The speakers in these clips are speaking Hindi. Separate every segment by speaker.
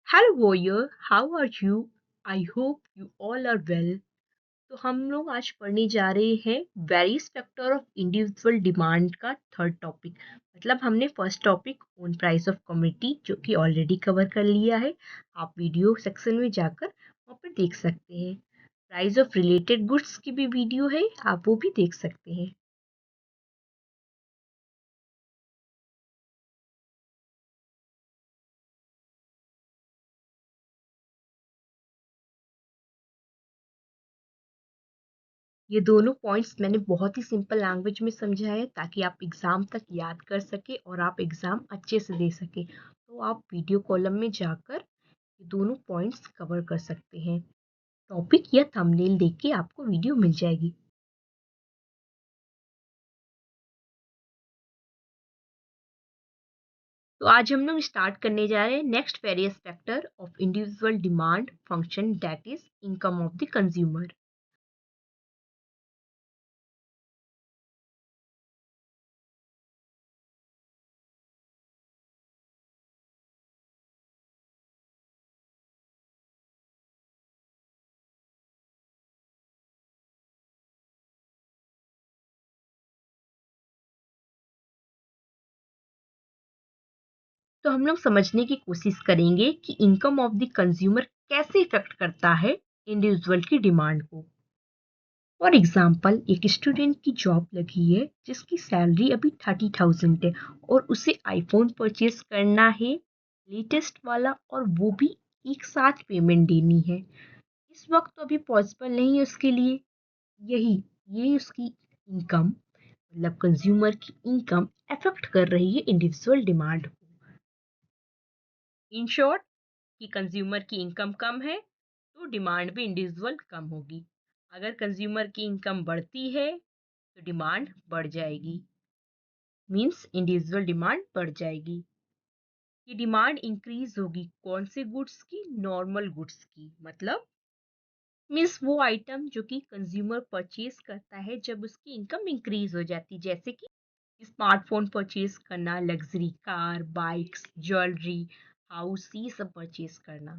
Speaker 1: Hello warrior, how are you? I hope you all are well. तो हम लोग आज पढ़ने जा रहे हैं various factor of individual demand का थर्ड टॉपिक। मतलब हमने first topic own price of commodity जो कि ऑलरेडी कवर कर लिया है। आप वीडियो सेक्शन में जाकर वहाँ पर देख सकते हैं। प्राइस ऑफ रिलेटेड गुड्स की भी वीडियो है, आप वो भी देख सकते हैं। ये दोनों पॉइंट्स मैंने बहुत ही सिंपल लैंग्वेज में समझाया है ताकि आप एग्ज़ाम तक याद कर सके और आप एग्ज़ाम अच्छे से दे सके। तो आप वीडियो कॉलम में जाकर ये दोनों पॉइंट्स कवर कर सकते हैं। टॉपिक या थंबनेल देख के आपको वीडियो मिल जाएगी। तो आज हम लोग स्टार्ट करने जा रहे हैं next various factor of individual demand function that is income of the consumer. तो हम लोग समझने की कोशिश करेंगे कि इनकम ऑफ द कंज्यूमर कैसे इफेक्ट करता है इंडिविजुअल की डिमांड को। फॉर एग्जाम्पल एक स्टूडेंट की जॉब लगी है जिसकी सैलरी अभी 30,000 है और उसे आईफोन परचेज करना है लेटेस्ट वाला, और वो भी एक साथ पेमेंट देनी है। इस वक्त तो अभी पॉसिबल नहीं है उसके लिए। यही ये उसकी इनकम, मतलब कंज्यूमर की इनकम अफेक्ट कर रही है इंडिविजुअल डिमांड को। इन शॉर्ट कि कंज्यूमर की इनकम कम है तो डिमांड भी इंडिविजुअल कम होगी। अगर कंज्यूमर की इनकम बढ़ती है तो डिमांड बढ़ जाएगी, मींस इंडिविजुअल डिमांड बढ़ जाएगी। ये डिमांड इंक्रीज होगी कौन से गुड्स की? नॉर्मल गुड्स की। मतलब मीन्स वो आइटम जो कि कंज्यूमर परचेज करता है जब उसकी इनकम इंक्रीज हो जाती है, जैसे कि स्मार्टफोन परचेज करना, luxury car, bikes, jewellery, house, ये सब परचेज करना।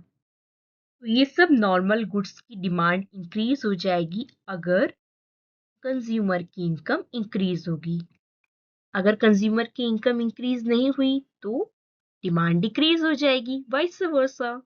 Speaker 1: तो ये सब नॉर्मल गुड्स की डिमांड इंक्रीज हो जाएगी अगर कंज्यूमर की इनकम इंक्रीज होगी। अगर कंज्यूमर की इनकम इंक्रीज नहीं हुई तो डिमांड डिक्रीज हो जाएगी, वाइस वर्सा।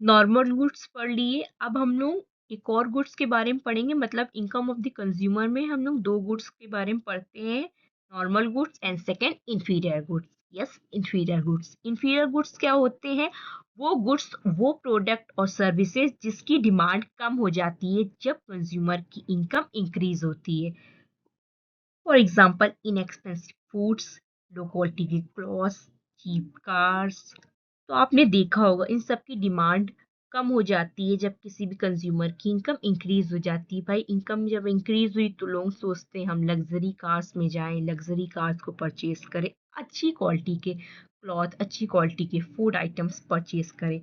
Speaker 1: नॉर्मल गुड्स पढ़ लिए, अब हम लोग एक और गुड्स के बारे में पढ़ेंगे। मतलब इनकम ऑफ द कंज्यूमर में हम लोग दो गुड्स के बारे में पढ़ते हैं, normal goods and second inferior goods. Yes, inferior goods. Inferior goods क्या होते हैं? वो गुड्स, वो प्रोडक्ट और सर्विसेज जिसकी डिमांड कम हो जाती है जब कंज्यूमर की इनकम इंक्रीज होती है। For example inexpensive foods, low quality के क्लॉथ्स, चीप कार्स। तो आपने देखा होगा इन सब की डिमांड कम हो जाती है जब किसी भी कंज्यूमर की इनकम इंक्रीज हो जाती है। भाई इनकम जब इंक्रीज हुई तो लोग सोचते हैं हम लग्जरी कार्स में जाएं, लग्जरी कार्स को परचेज करें, अच्छी क्वालिटी के क्लॉथ, अच्छी क्वालिटी के फूड आइटम्स परचेज करें।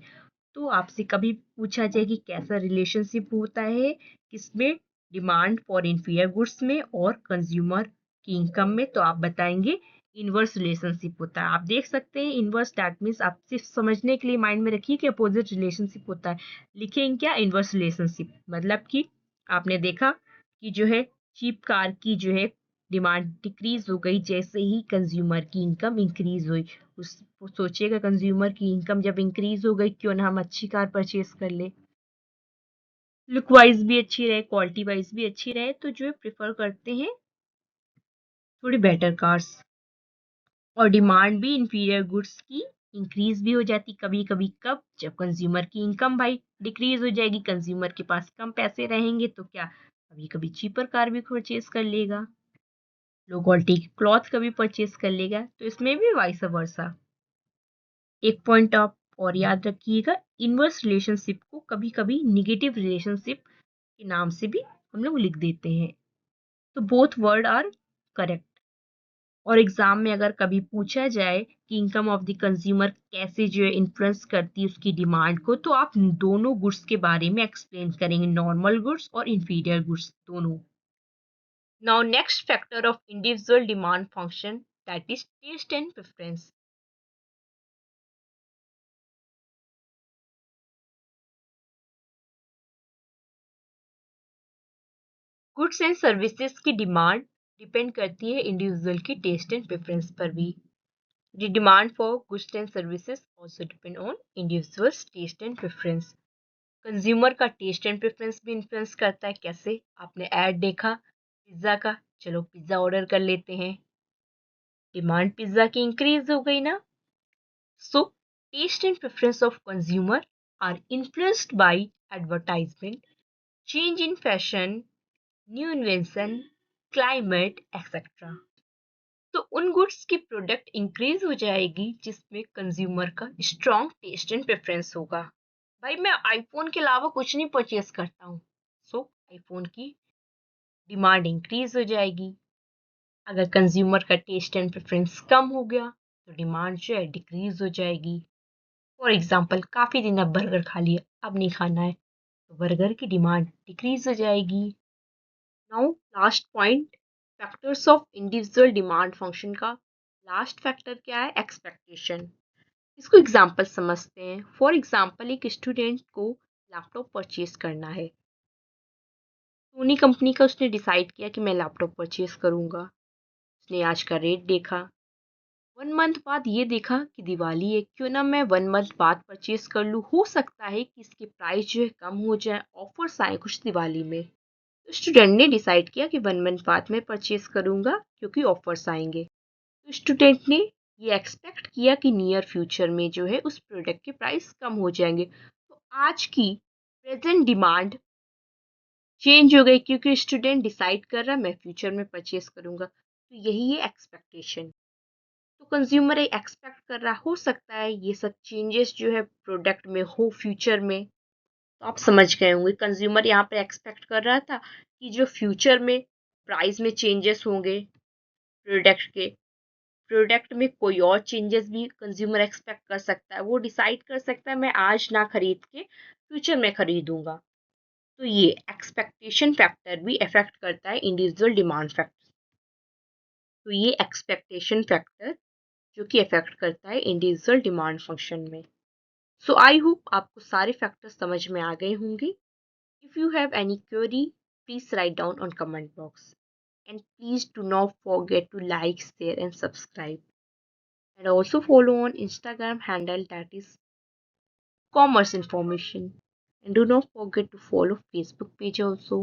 Speaker 1: तो आपसे कभी पूछा जाए कि कैसा रिलेशनशिप होता है किसमें, डिमांड फॉर इंफीरियर गुड्स में और कंज्यूमर की इनकम में, तो आप बताएंगे इनवर्स रिलेशनशिप होता है। आप देख सकते हैं इनवर्स, दैट मीन्स आप सिर्फ समझने के लिए माइंड में रखिए कि अपोजिट रिलेशनशिप होता है। लिखेंगे क्या? Inverse relationship. मतलब कि आपने देखा कि जो है चीप कार की जो है डिमांड डिक्रीज हो गई जैसे ही कंज्यूमर की इनकम इंक्रीज हुई। उस वो सोचिएगा कंज्यूमर की इनकम जब इंक्रीज हो गई क्यों ना हम अच्छी कार परचेज कर ले, लुक वाइज भी अच्छी रहे, क्वालिटी वाइज भी अच्छी रहे, तो जो है प्रेफर करते हैं थोड़ी बेटर कार्स। और डिमांड भी इंफीरियर गुड्स की इंक्रीज भी हो जाती कभी कभी, कब, जब कंज्यूमर की इनकम भाई डिक्रीज हो जाएगी, कंज्यूमर के पास कम पैसे रहेंगे तो क्या कभी कभी चीपर कार भी परचेज कर लेगा, लो क्वालिटी की क्लॉथ कभी परचेज कर लेगा, तो इसमें भी वाइस वर्सा। एक पॉइंट आप और याद रखिएगा, इनवर्स रिलेशनशिप को कभी कभी निगेटिव रिलेशनशिप के नाम से भी हम लोग लिख देते हैं, तो बोथ वर्ड आर करेक्ट। और एग्जाम में अगर कभी पूछा जाए कि इनकम ऑफ द कंज्यूमर कैसे जो है इन्फ्लुएंस करती है उसकी डिमांड को, तो आप दोनों गुड्स के बारे में एक्सप्लेन करेंगे, नॉर्मल गुड्स और इंफीरियर गुड्स दोनों। Now next factor of individual demand function, that is taste and preference. Goods and services की डिमांड डिपेंड करती है इंडिविजुअल की टेस्ट एंड प्रेफरेंस पर भी। The demand for goods and services also depend on individuals' taste and preference. Consumer का टेस्ट एंड प्रेफरेंस भी इन्फ्लुएंस करता है, कैसे? आपने ऐड देखा पिज्ज़ा का, चलो पिज्ज़ा ऑर्डर कर लेते हैं, डिमांड पिज्ज़ा की इंक्रीज हो गई ना। So taste and preference of consumer are influenced by advertisement, change in fashion, new invention, climate etcetera. तो उन गुड्स की प्रोडक्ट इंक्रीज हो जाएगी जिसमें कंज्यूमर का स्ट्रॉन्ग टेस्ट एंड प्रेफरेंस होगा। भाई मैं आईफोन के अलावा कुछ नहीं परचेज करता हूँ, सो आईफोन की डिमांड इंक्रीज हो जाएगी। अगर कंज्यूमर का टेस्ट एंड प्रेफरेंस कम हो गया तो डिमांड जो है डिक्रीज हो जाएगी। फॉर एग्जाम्पल, काफ़ी दिन अब बर्गर खा लिया, अब नहीं खाना है, तो बर्गर की डिमांड डिक्रीज हो जाएगी। Now last point, factors of individual demand function का लास्ट फैक्टर क्या है? एक्सपेक्टेशन। इसको एग्जाम्पल समझते हैं। फॉर एग्जाम्पल, एक स्टूडेंट को लैपटॉप परचेज करना है, सोनी कंपनी का उसने डिसाइड किया कि मैं लैपटॉप परचेज करूंगा। उसने आज का रेट देखा, 1 मंथ बाद ये देखा कि दिवाली है, क्यों ना मैं 1 मंथ बाद परचेज कर लूँ, हो सकता है कि इसके प्राइस जो है कम हो जाए, ऑफर्स आए कुछ दिवाली में। तो स्टूडेंट ने डिसाइड किया कि 1 मंथ बाद मैं परचेज करूंगा क्योंकि ऑफर्स आएंगे। तो स्टूडेंट ने ये एक्सपेक्ट किया कि नियर फ्यूचर में जो है उस प्रोडक्ट के प्राइस कम हो जाएंगे, तो आज की प्रेजेंट डिमांड चेंज हो गई क्योंकि स्टूडेंट डिसाइड कर रहा है मैं फ्यूचर में परचेज करूंगा, तो यही है एक्सपेक्टेशन। तो कंज्यूमर एक्सपेक्ट कर रहा, हो सकता है ये सब चेंजेस जो है प्रोडक्ट में हो फ्यूचर में। तो आप समझ गए होंगे, कंज्यूमर यहाँ पे एक्सपेक्ट कर रहा था कि जो फ्यूचर में प्राइस में चेंजेस होंगे प्रोडक्ट में कोई और चेंजेस भी कंज्यूमर एक्सपेक्ट कर सकता है, वो डिसाइड कर सकता है मैं आज ना खरीद के फ्यूचर में खरीदूंगा। तो ये एक्सपेक्टेशन फैक्टर भी अफेक्ट करता है इंडिविजुअल डिमांड फैक्टर। तो ये एक्सपेक्टेशन फैक्टर जो कि अफेक्ट करता है इंडिविजुअल डिमांड फंक्शन में। सो आई होप आपको सारे फैक्टर्स समझ में आ गए होंगे। If you have any query, please write down on comment box, and please do not forget to like, share and subscribe, and also follow on Instagram handle, that is commerce information, and do not forget to follow Facebook page also.